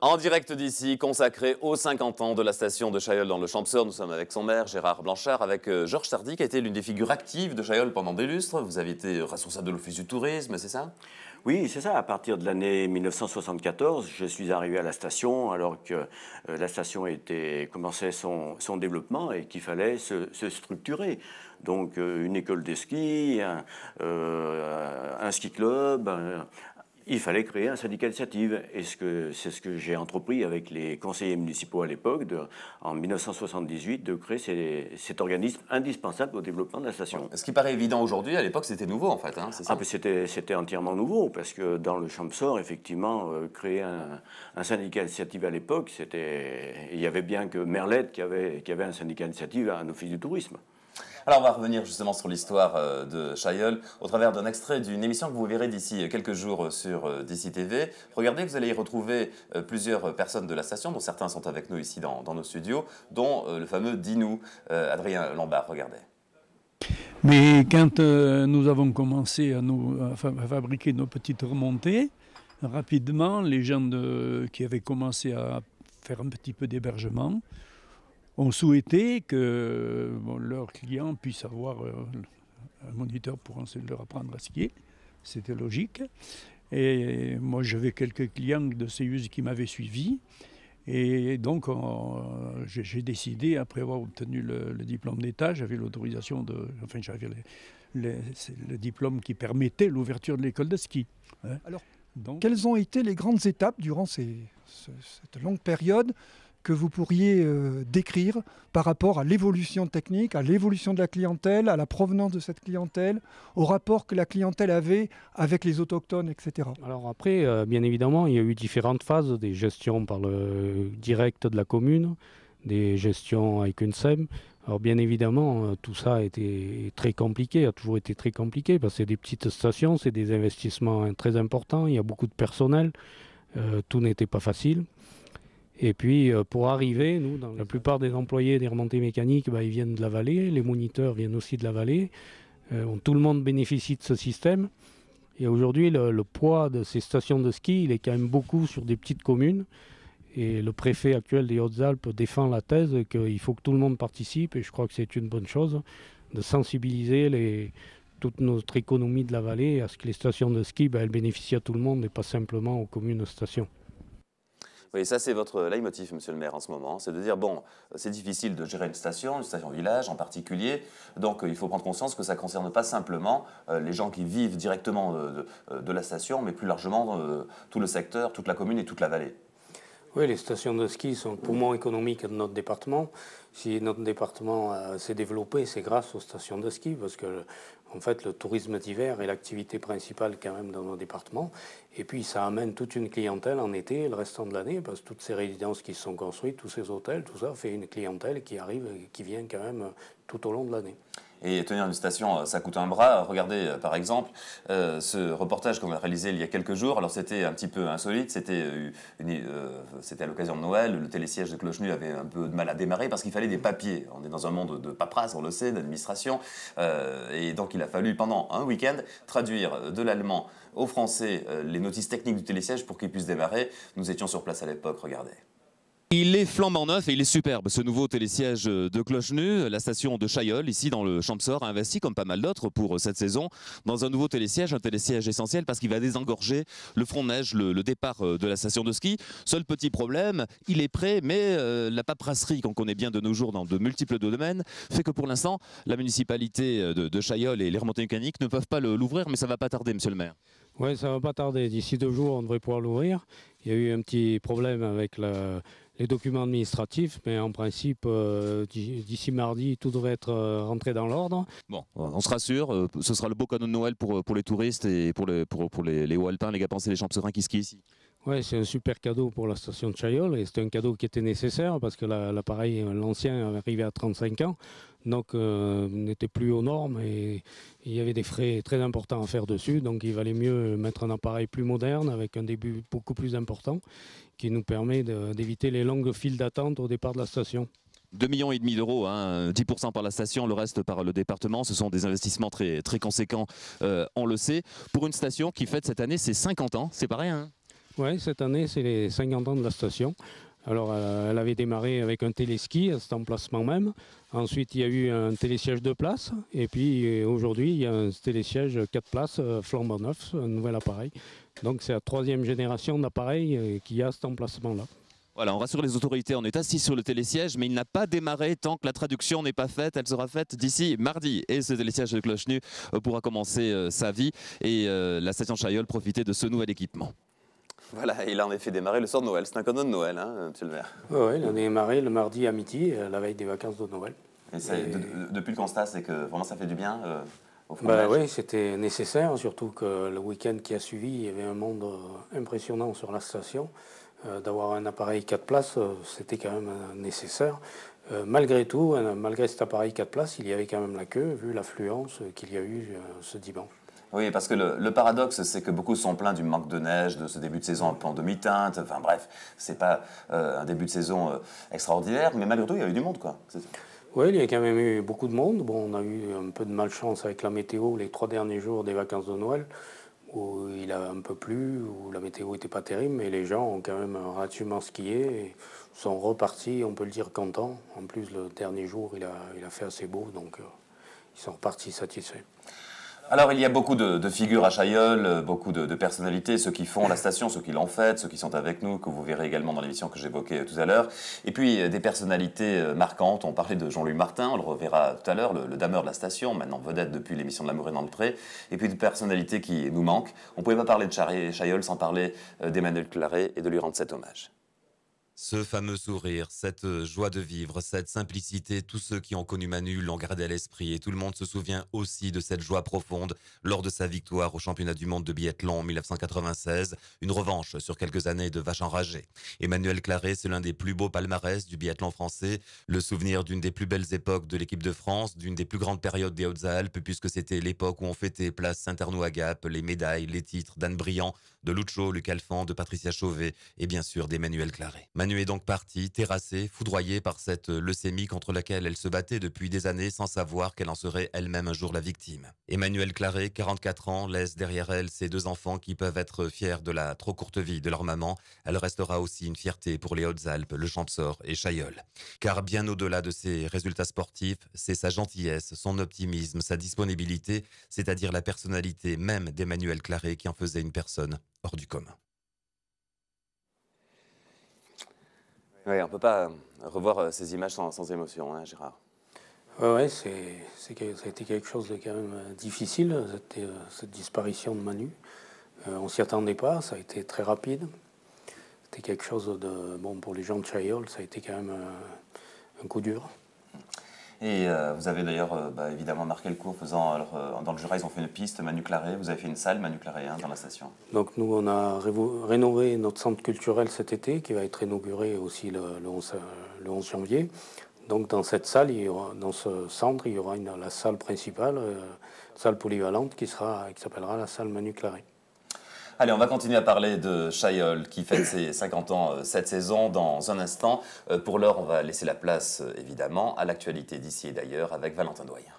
En direct d'ici, consacré aux 50 ans de la station de Chailleul dans le Champsaur, nous sommes avec son maire, Gérard Blanchard, avec Georges Tardy, qui a été l'une des figures actives de Chailleul pendant des lustres. Vous avez été responsable de l'Office du tourisme, c'est ça? Oui, c'est ça. À partir de l'année 1974, je suis arrivé à la station alors que la station commençait son développement et qu'il fallait se structurer. Donc une école de ski, un ski club, il fallait créer un syndicat d'initiative. Et c'est ce que j'ai entrepris avec les conseillers municipaux à l'époque, en 1978, de créer cet organisme indispensable au développement de la station. Ce qui paraît évident aujourd'hui, à l'époque, c'était nouveau en fait, hein, c'est ça? C'était entièrement nouveau, parce que dans le Champsaur, effectivement, créer un syndicat d'initiative à l'époque, il y avait bien que Merlette qui avait un syndicat d'initiative à un office du tourisme. Alors on va revenir justement sur l'histoire de Chailleul au travers d'un extrait d'une émission que vous verrez d'ici quelques jours sur d'ici TV. Regardez, vous allez y retrouver plusieurs personnes de la station, dont certains sont avec nous ici dans nos studios, dont le fameux Dinou, Adrien Lambert. Regardez. Mais quand nous avons commencé à fabriquer nos petites remontées, rapidement, les gens qui avaient commencé à faire un petit peu d'hébergement ont souhaité que leurs clients puissent avoir un moniteur pour leur apprendre à skier. C'était logique. Et moi, j'avais quelques clients de CEUS qui m'avaient suivi. Et donc, j'ai décidé, après avoir obtenu le diplôme d'État, j'avais l'autorisation j'avais le diplôme qui permettait l'ouverture de l'école de ski. Alors, quelles ont été les grandes étapes durant cette longue période que vous pourriez décrire par rapport à l'évolution technique, à l'évolution de la clientèle, à la provenance de cette clientèle, au rapport que la clientèle avait avec les autochtones, etc. Alors après, bien évidemment, il y a eu différentes phases, des gestions par le direct de la commune, des gestions avec une SEM. Alors bien évidemment, tout ça a été très compliqué, a toujours été très compliqué, parce que c'est des petites stations, c'est des investissements très importants, il y a beaucoup de personnel, tout n'était pas facile. Et puis, pour arriver, nous, la plupart des employés des remontées mécaniques, ils viennent de la vallée, les moniteurs viennent aussi de la vallée. Tout le monde bénéficie de ce système. Et aujourd'hui, le poids de ces stations de ski, il est quand même beaucoup sur des petites communes. Et le préfet actuel des Hautes-Alpes défend la thèse qu'il faut que tout le monde participe, et je crois que c'est une bonne chose, de sensibiliser toute notre économie de la vallée à ce que les stations de ski, elles bénéficient à tout le monde et pas simplement aux communes stations. Oui, ça c'est votre leitmotiv, monsieur le maire, en ce moment. C'est de dire, bon, c'est difficile de gérer une station village en particulier, donc il faut prendre conscience que ça ne concerne pas simplement les gens qui vivent directement de la station, mais plus largement tout le secteur, toute la commune et toute la vallée. Oui, les stations de ski sont le poumon économique de notre département. Si notre département s'est développé, c'est grâce aux stations de ski, parce que en fait, le tourisme d'hiver est l'activité principale quand même dans nos départements. Et puis ça amène toute une clientèle en été et le restant de l'année, parce que toutes ces résidences qui se sont construites, tous ces hôtels, tout ça fait une clientèle qui arrive et qui vient quand même tout au long de l'année. Et tenir une station, ça coûte un bras. Regardez, par exemple, ce reportage qu'on a réalisé il y a quelques jours. Alors, c'était un petit peu insolite. C'était à l'occasion de Noël. Le télésiège de Clochenu avait un peu de mal à démarrer parce qu'il fallait des papiers. On est dans un monde de paperasse, on le sait, d'administration. Et donc, il a fallu, pendant un week-end, traduire de l'allemand au français les notices techniques du télésiège pour qu'il puisse démarrer. Nous étions sur place à l'époque, regardez. Il est flambant neuf et il est superbe, ce nouveau télésiège de Clochenu. La station de Chailleul, ici dans le Champsaur, a investi, comme pas mal d'autres pour cette saison, dans un nouveau télésiège, un télésiège essentiel parce qu'il va désengorger le front de neige, le départ de la station de ski. Seul petit problème, il est prêt, mais la paperasserie qu'on connaît bien de nos jours dans de multiples domaines fait que pour l'instant, la municipalité de Chailleul et les remontées mécaniques ne peuvent pas l'ouvrir, mais ça va pas tarder, monsieur le maire. Oui, ça va pas tarder. D'ici 2 jours, on devrait pouvoir l'ouvrir. Il y a eu un petit problème avec les documents administratifs, mais en principe, d'ici mardi, tout devrait être rentré dans l'ordre. Bon, on se rassure, ce sera le beau cadeau de Noël pour les touristes et pour les Hauts-Alpins, les Gapensais, les Champsaurins qui skient ici. Oui, c'est un super cadeau pour la station de Chailleul et c'est un cadeau qui était nécessaire parce que l'appareil, l'ancien, arrivait à 35 ans, donc n'était plus aux normes et il y avait des frais très importants à faire dessus, donc il valait mieux mettre un appareil plus moderne avec un début beaucoup plus important qui nous permet d'éviter les longues files d'attente au départ de la station. 2,5 millions d'euros, hein, 10% par la station, le reste par le département. Ce sont des investissements très, très conséquents, on le sait. Pour une station qui fête cette année ses 50 ans, c'est pas rien. Hein. Oui, cette année, c'est les 50 ans de la station. Alors, elle avait démarré avec un téléski à cet emplacement même. Ensuite, il y a eu un télésiège 2 places. Et puis, aujourd'hui, il y a un télésiège 4 places flambant neuf, un nouvel appareil. Donc, c'est la 3e génération d'appareils qui a cet emplacement-là. Voilà, on rassure les autorités, on est assis sur le télésiège, mais il n'a pas démarré tant que la traduction n'est pas faite. Elle sera faite d'ici mardi. Et ce télésiège de Clochenu pourra commencer sa vie. Et la station Chaillol profiter de ce nouvel équipement. Voilà, il a en effet démarré le soir de Noël. C'est un cadeau de Noël, hein, monsieur le maire. Oui, il a démarré le mardi à midi, la veille des vacances de Noël. Et depuis le constat, c'est que vraiment ça fait du bien au fond Oui, c'était nécessaire, surtout que le week-end qui a suivi, il y avait un monde impressionnant sur la station. D'avoir un appareil 4 places, c'était quand même nécessaire. Malgré tout, malgré cet appareil 4 places, il y avait quand même la queue, vu l'affluence qu'il y a eu ce dimanche. Oui, parce que le paradoxe, c'est que beaucoup se sont plaints du manque de neige, de ce début de saison un peu en demi-teinte. Enfin bref, c'est pas un début de saison extraordinaire, mais malgré tout, il y a eu du monde, quoi. Oui, il y a quand même eu beaucoup de monde. Bon, on a eu un peu de malchance avec la météo les 3 derniers jours des vacances de Noël, où il a un peu plu, où la météo n'était pas terrible, mais les gens ont quand même relativement skié et sont repartis, on peut le dire, contents. En plus, le dernier jour, il a fait assez beau, donc ils sont repartis satisfaits. Alors, il y a beaucoup de figures à Chaillol, beaucoup de personnalités, ceux qui font la station, ceux qui l'ont faite, ceux qui sont avec nous, que vous verrez également dans l'émission que j'évoquais tout à l'heure. Et puis, des personnalités marquantes. On parlait de Jean-Louis Martin, on le reverra tout à l'heure, le dameur de la station, maintenant vedette depuis l'émission de L'amour est dans le pré. Et puis, des personnalités qui nous manquent. On ne pouvait pas parler de Chaillol sans parler d'Emmanuel Claret et de lui rendre cet hommage. Ce fameux sourire, cette joie de vivre, cette simplicité, tous ceux qui ont connu Manu l'ont gardé à l'esprit et tout le monde se souvient aussi de cette joie profonde lors de sa victoire au championnat du monde de biathlon en 1996, une revanche sur quelques années de vache enragée. Emmanuel Claret, c'est l'un des plus beaux palmarès du biathlon français, le souvenir d'une des plus belles époques de l'équipe de France, d'une des plus grandes périodes des Hautes-Alpes, puisque c'était l'époque où on fêtait place Saint-Arnaud-à-Gap, les médailles, les titres d'Anne Briand, de Lucho, Luc Alphand, de Patricia Chauvet et bien sûr d'Emmanuel Claret. Manu est donc partie, terrassée, foudroyée par cette leucémie contre laquelle elle se battait depuis des années sans savoir qu'elle en serait elle-même un jour la victime. Emmanuel Claret, 44 ans, laisse derrière elle ses 2 enfants qui peuvent être fiers de la trop courte vie de leur maman. Elle restera aussi une fierté pour les Hautes-Alpes, le Champsaur et Chaillol. Car bien au-delà de ses résultats sportifs, c'est sa gentillesse, son optimisme, sa disponibilité, c'est-à-dire la personnalité même d'Emmanuel Claret qui en faisait une personne hors du commun. Oui, on ne peut pas revoir ces images sans émotion, hein, Gérard. Oui, ça a été quelque chose de quand même difficile, cette disparition de Manu. On ne s'y attendait pas, ça a été très rapide. C'était quelque chose de... Bon, pour les gens de Chaillol, ça a été quand même un coup dur. Et vous avez d'ailleurs évidemment marqué le coup en faisant, alors, dans le Jura, ils ont fait une piste Manu Claret, vous avez fait une salle Manu Claret dans la station. Donc nous, on a rénové notre centre culturel cet été, qui va être inauguré aussi le 11 janvier. Donc dans cette salle, dans ce centre, il y aura la salle principale, salle polyvalente, qui s'appellera la salle Manu Claret. Allez, on va continuer à parler de Chaillol qui fête ses 50 ans cette saison dans un instant. Pour l'heure, on va laisser la place évidemment à l'actualité d'ici et d'ailleurs avec Valentin Doyen.